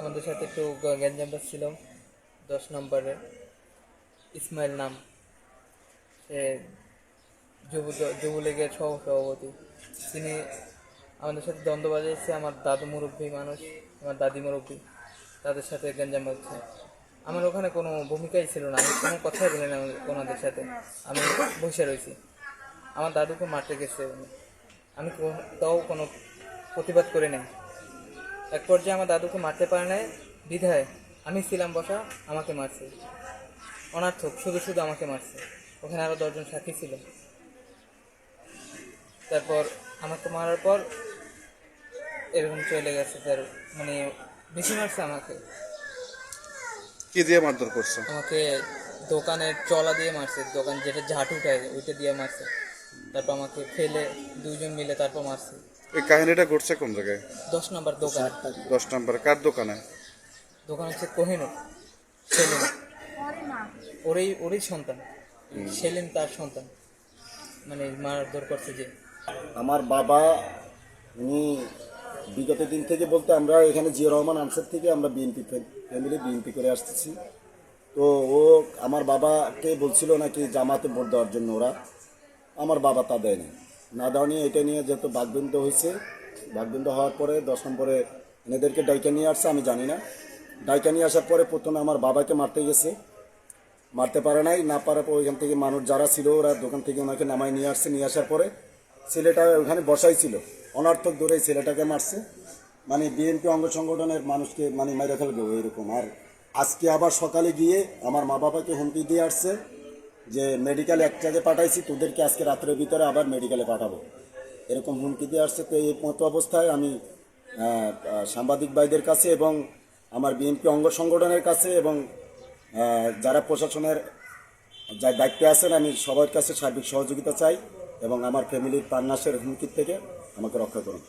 আমাদের সাথে একটু গ্যাঞ্জাম ছিল 10 নম্বরে। ইসমাইল নাম, সে যুবলীগের সহসভাপতি। তিনি আমাদের সাথে দ্বন্দ্ব বাজিয়েছে। আমার দাদু মুরব্বী মানুষ, আমার দাদি মুরব্বী, তাদের সাথে গ্যাঞ্জাম হচ্ছে। আমার ওখানে কোনো ভূমিকাই ছিল না, আমি কোনো কথাই বলি না ওনাদের সাথে, আমি বসে রয়েছি। আমার দাদুকে মারতে গেছে, আমি তাও কোনো প্রতিবাদ করি নাই। এক পর্যায়ে আমার দাদুকে মারতে পারে নাই বিধায় আমি ছিলাম বসা, আমাকে মারছে। অনার্থক, শুধু শুধু আমাকে মারছে। ওখানে আরও 10জন সাথী ছিল। তারপর আমাকে মারার পর এরকম চলে গেছে। তার মানে বেশি মারছে আমাকে। কি দিয়ে মারধর করছে? আমাকে দোকানের চলা দিয়ে মারছে, দোকান যেটা ঝাঁট উঠায় ওইটা দিয়ে মারছে। তারপর আমাকে ফেলে 2জন মিলে তারপর মারছে। এই কাহিনীটা ঘটছে কোন জায়গায়? 10 নম্বর দোকান। 10 নম্বর কার দোকানে? দোকান হচ্ছে কোহিনুর, সেলিম, ওরই সন্তান। সেলিম তার সন্তান, মানে মারধর করছে যে। আমার বাবা উনি বিগত দিন থেকে বলতে আমরা এখানে জিয়া রহমান আনসার থেকে আমরা বিএনপি করে আসতেছি। তো ও আমার বাবাকে বলছিল নাকি জামাতে ভোট দেওয়ার জন্য ওরা, আমার বাবা তা দেয়নি। না দেওয়া নিয়ে এটা নিয়ে যেহেতু বাকবিন্দ হয়েছে, বাকবিন্দ হওয়ার পরে 10 নম্বরে এদেরকে ডাইকা নিয়ে আসছে, আমি জানি না। ডাইকা নিয়ে আসার পরে প্রথমে আমার বাবাকে মারতে গেছে, মারতে পারে নাই। না পারার পর ওইখান থেকে মানুষ যারা ছিল ওরা দোকান থেকে ওনাকে নামাই নিয়ে আসছে। নিয়ে আসার পরে ছেলেটা ওখানে বসাই ছিল, অনর্থক ধরে ছেলেটাকে মারছে। মানে বিএনপি অঙ্গ সংগঠনের মানুষকে মানে মেরে ফেলবে এরকম। আর আজকে আবার সকালে গিয়ে আমার মা বাবাকে হুমকি দিয়ে আসছে যে মেডিকেলে এক জায়গায় পাঠাইছি, তোদেরকে আজকে রাত্রের ভিতরে আবার মেডিকেলে পাঠাবো, এরকম হুমকি দিয়ে আসছে। তো এই মতো অবস্থায় আমি সাংবাদিক ভাইদের কাছে এবং আমার বিএনপি অঙ্গ সংগঠনের কাছে এবং যারা প্রশাসনের যা দায়িত্বে আছেন, আমি সবার কাছে সার্বিক সহযোগিতা চাই এবং আমার ফ্যামিলির প্রাণনাশের হুমকির থেকে আমাকে রক্ষা করুন।